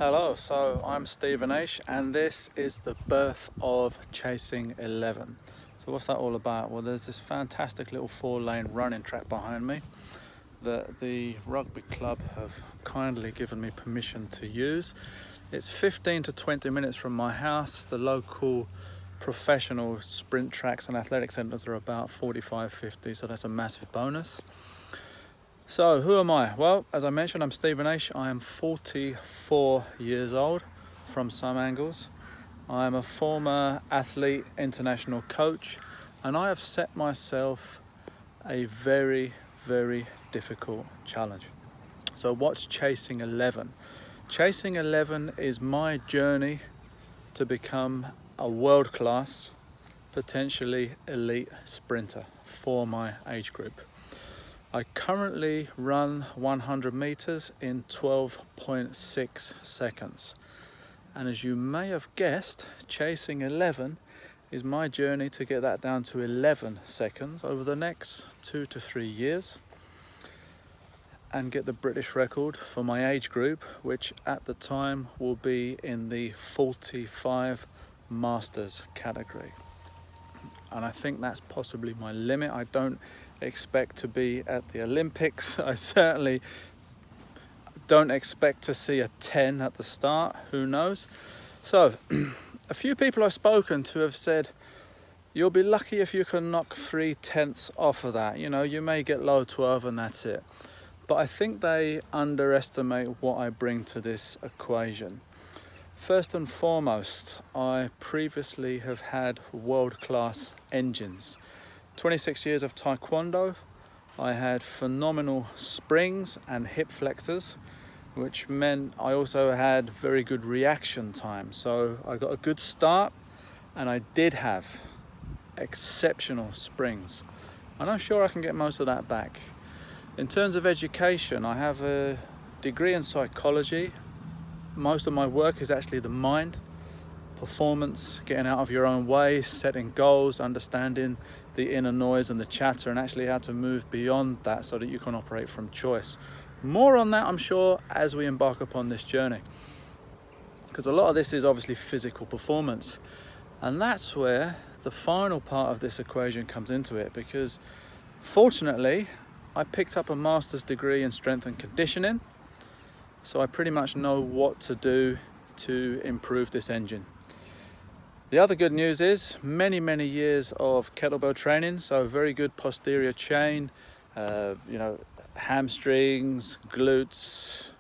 Hello, so I'm Stephen Aish and this is the birth of Chasing11. So what's that all about? Well, there's this fantastic little 4-lane running track behind me that the rugby club have kindly given me permission to use. It's 15 to 20 minutes from my house. The local professional sprint tracks and athletic centres are about 45-50, so that's a massive bonus. So who am I? Well, as I mentioned, I'm Stephen Aish. I am 44 years old from some angles. I am a former athlete, international coach, and I have set myself a very, very difficult challenge. So what's Chasing11? Chasing11 is my journey to become a world-class, potentially elite sprinter for my age group. I currently run 100 meters in 12.6 seconds. And as you may have guessed, Chasing11 is my journey to get that down to 11 seconds over the next 2 to 3 years and get the British record for my age group, which at the time will be in the 45 Masters category. And I think that's possibly my limit. I don't expect to be at the Olympics. I certainly don't expect to see a 10 at the start, who knows. So a few people I've spoken to have said, you'll be lucky if you can knock 3/10 off of that. You know, you may get low 12 and that's it. But I think they underestimate what I bring to this equation. First and foremost, I previously have had world-class engines. 26 years of Taekwondo. I had phenomenal springs and hip flexors, which meant I also had very good reaction time. So I got a good start and I did have exceptional springs. And I'm sure I can get most of that back. In terms of education, I have a degree in psychology. Most of my work is actually the mind, performance, getting out of your own way, setting goals, understanding the inner noise and the chatter, and actually how to move beyond that so that you can operate from choice. More on that, I'm sure, as we embark upon this journey, because a lot of this is obviously physical performance, and that's where the final part of this equation comes into it, because fortunately I picked up a master's degree in strength and conditioning, so I pretty much know what to do to improve this engine. The other good news is many years of kettlebell training, so very good posterior chain, hamstrings, glutes.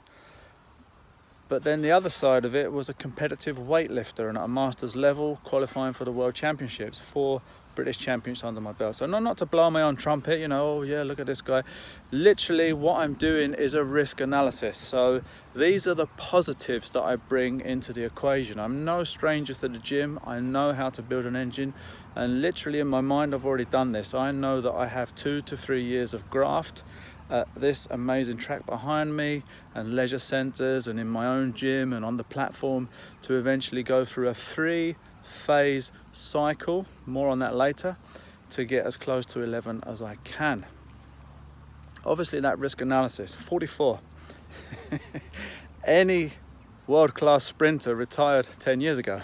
But then the other side of it was a competitive weightlifter and at a master's level, qualifying for the World Championships, 4 British champions under my belt. So not to blow my own trumpet, oh yeah, look at this guy. Literally what I'm doing is a risk analysis. So these are the positives that I bring into the equation. I'm no stranger to the gym. I know how to build an engine, and literally in my mind I've already done this. I know that I have 2 to 3 years of graft at this amazing track behind me and leisure centers and in my own gym and on the platform to eventually go through a 3-phase cycle, more on that later, to get as close to 11 as I can. Obviously that risk analysis, 44. Any world-class sprinter retired 10 years ago.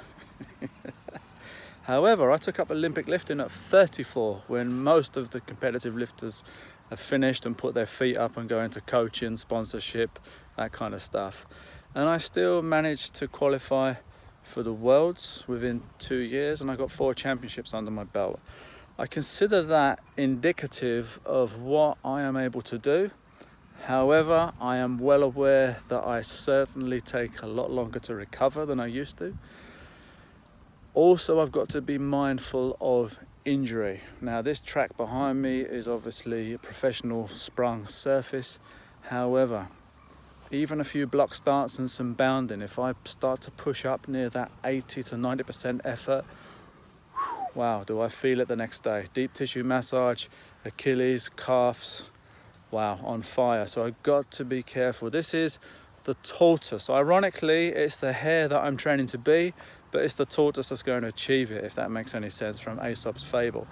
However, I took up Olympic lifting at 34 when most of the competitive lifters have finished and put their feet up and go into coaching, sponsorship, that kind of stuff. And I still managed to qualify for the Worlds within 2 years, and I got 4 championships under my belt. I consider that indicative of what I am able to do. However, I am well aware that I certainly take a lot longer to recover than I used to. Also, I've got to be mindful of injury. Now, this track behind me is obviously a professional sprung surface. However, even a few block starts and some bounding, if I start to push up near that 80 to 90% effort, wow, do I feel it the next day. Deep tissue massage, Achilles, calves, wow, on fire. So I've got to be careful. This is the tortoise. Ironically, it's the hare that I'm training to be, but it's the tortoise that's going to achieve it, if that makes any sense, from Aesop's fable.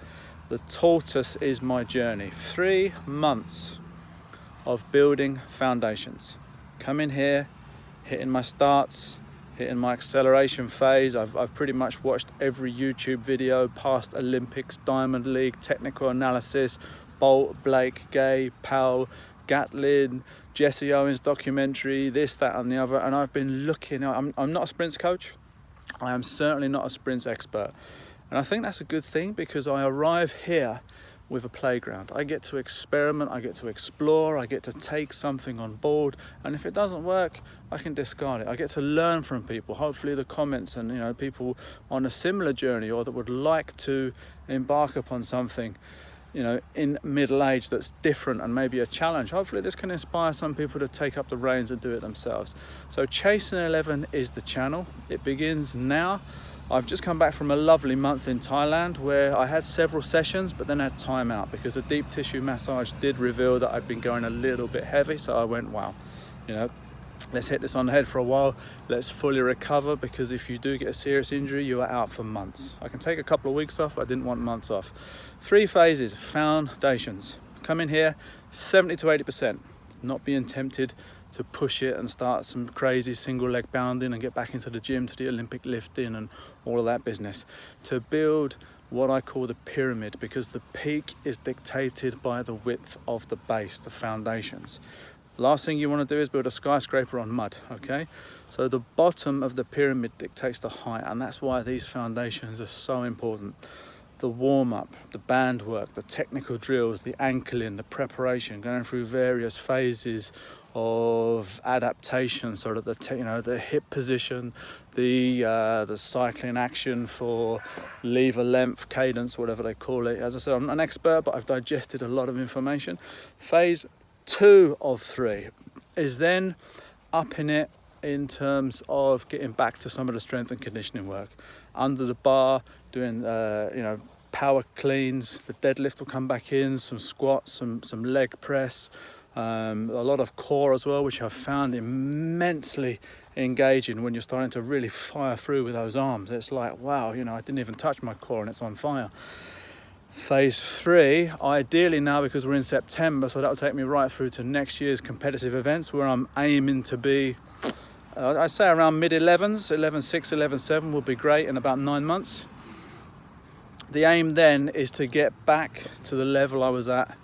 The tortoise is my journey. 3 months of building foundations. Come in here, hitting my starts, hitting my acceleration phase. I've pretty much watched every YouTube video, past Olympics, Diamond League, technical analysis, Bolt, Blake, Gay, Powell, Gatlin, Jesse Owens documentary, this, that and the other, and I've been looking. I'm not a sprints coach, I am certainly not a sprints expert, and I think that's a good thing, because I arrive here with a playground. I get to experiment, I get to explore, I get to take something on board, and if it doesn't work, I can discard it. I get to learn from people, hopefully the comments, and people on a similar journey or that would like to embark upon something in middle age that's different and maybe a challenge. Hopefully this can inspire some people to take up the reins and do it themselves. So Chasing11 is the channel. It begins now. I've just come back from a lovely month in Thailand where I had several sessions but then had time out because a deep tissue massage did reveal that I'd been going a little bit heavy. So I went, wow, let's hit this on the head for a while. Let's fully recover, because if you do get a serious injury, you are out for months. I can take a couple of weeks off, but I didn't want months off. 3 phases, foundations. Come in here, 70 to 80%. Not being tempted to push it and start some crazy single leg bounding and get back into the gym, to the Olympic lifting and all of that business. To build what I call the pyramid, because the peak is dictated by the width of the base, the foundations. Last thing you want to do is build a skyscraper on mud, okay? So the bottom of the pyramid dictates the height, and that's why these foundations are so important. The warm-up, the band work, the technical drills, the ankling, the preparation, going through various phases of adaptation, so that the hip position, the cycling action for lever length, cadence, whatever they call it. As I said, I'm not an expert, but I've digested a lot of information. Phase 2 of 3 is then upping it in terms of getting back to some of the strength and conditioning work. Under the bar, doing power cleans, the deadlift will come back in, some squats, some leg press, a lot of core as well, which I've found immensely engaging when you're starting to really fire through with those arms. It's like, wow, I didn't even touch my core and it's on fire. Phase 3, ideally now, because we're in September, so that'll take me right through to next year's competitive events, where I'm aiming to be, I'd say around mid-11s, 11.6, 11.7 will be great in about 9 months. The aim then is to get back to the level I was at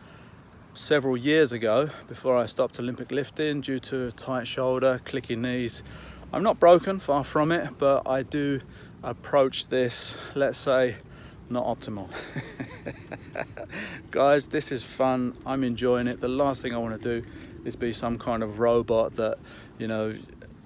several years ago, before I stopped Olympic lifting due to a tight shoulder, clicky knees. I'm not broken, far from it, but I do approach this, let's say, not optimal. Guys, this is fun. I'm enjoying it. The last thing I want to do is be some kind of robot that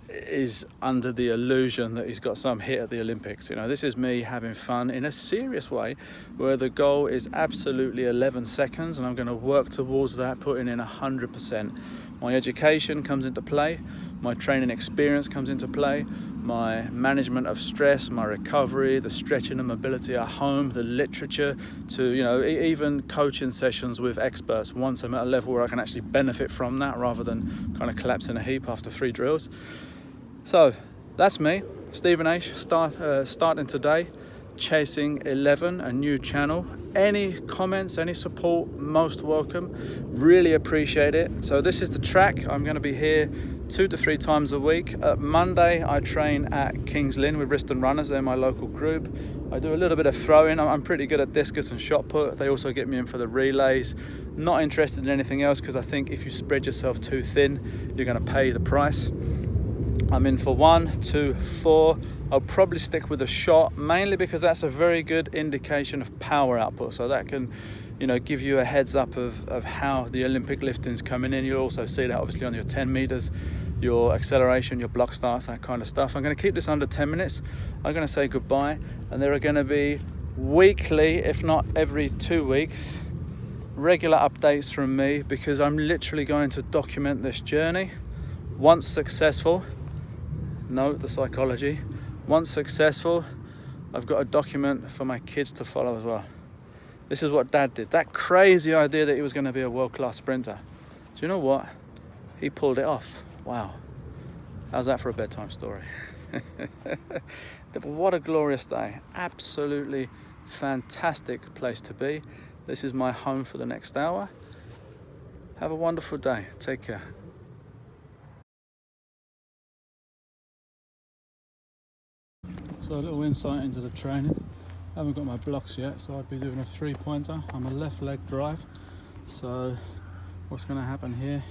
is under the illusion that he's got some hit at the Olympics. This is me having fun in a serious way, where the goal is absolutely 11 seconds, and I'm going to work towards that, putting in 100%. My education comes into play, my training experience comes into play, my management of stress, my recovery, the stretching and mobility at home, the literature, to even coaching sessions with experts. Once I'm at a level where I can actually benefit from that, rather than kind of collapse in a heap after 3 drills. So that's me, Stephen Aish, starting today, Chasing11, a new channel. Any comments, any support, most welcome. Really appreciate it. So this is the track. I'm going to be here 2 to 3 times a week. Monday I train at Kings Lynn with Wriston Runners. They're my local group. I do a little bit of throwing. I'm pretty good at discus and shot put. They also get me in for the relays. Not interested in anything else, because I think if you spread yourself too thin, you're going to pay the price. I'm in for 1, 2, 4. I'll probably stick with a shot, mainly because that's a very good indication of power output. So that can, give you a heads up of how the Olympic lifting's coming in. You'll also see that obviously on your 10 meters, your acceleration, your block starts, that kind of stuff. I'm going to keep this under 10 minutes. I'm going to say goodbye, and there are going to be weekly, if not every 2 weeks, regular updates from me, because I'm literally going to document this journey. Once successful, note the psychology, once successful, I've got a document for my kids to follow as well. This is what Dad did. That crazy idea that he was going to be a world-class sprinter. Do you know what? He pulled it off. Wow. How's that for a bedtime story? What a glorious day. Absolutely fantastic place to be. This is my home for the next hour. Have a wonderful day. Take care. So a little insight into the training. I haven't got my blocks yet, so I'd be doing a 3-pointer. I'm a left leg drive, so what's going to happen here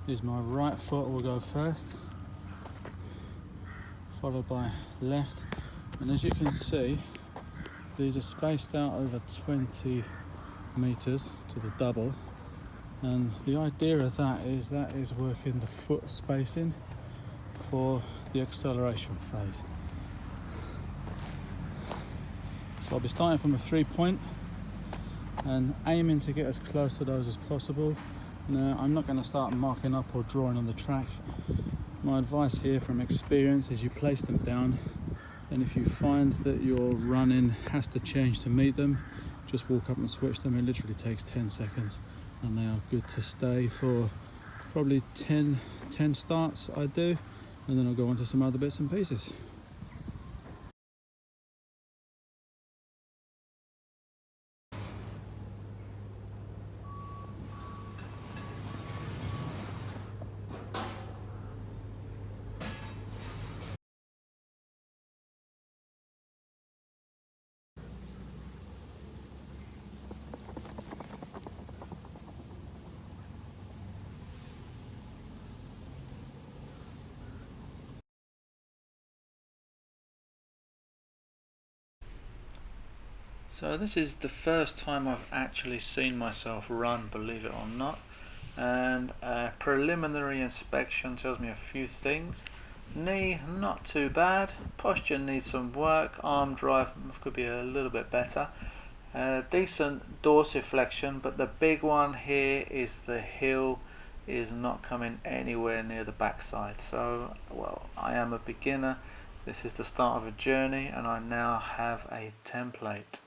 is my right foot will go first, followed by left, and as you can see, these are spaced out over 20 meters to the double, and the idea of that is working the foot spacing for the acceleration phase. So I'll be starting from a 3-point and aiming to get as close to those as possible. Now, I'm not going to start marking up or drawing on the track. My advice here from experience is you place them down, and if you find that your running has to change to meet them, just walk up and switch them. It literally takes 10 seconds and they are good to stay for probably 10 starts I do, and then I'll go on to some other bits and pieces. So this is the first time I've actually seen myself run, believe it or not, and a preliminary inspection tells me a few things. Knee, not too bad. Posture needs some work. Arm drive could be a little bit better. Decent dorsiflexion, but the big one here is the heel is not coming anywhere near the backside. So, well, I am a beginner. This is the start of a journey, and I now have a template.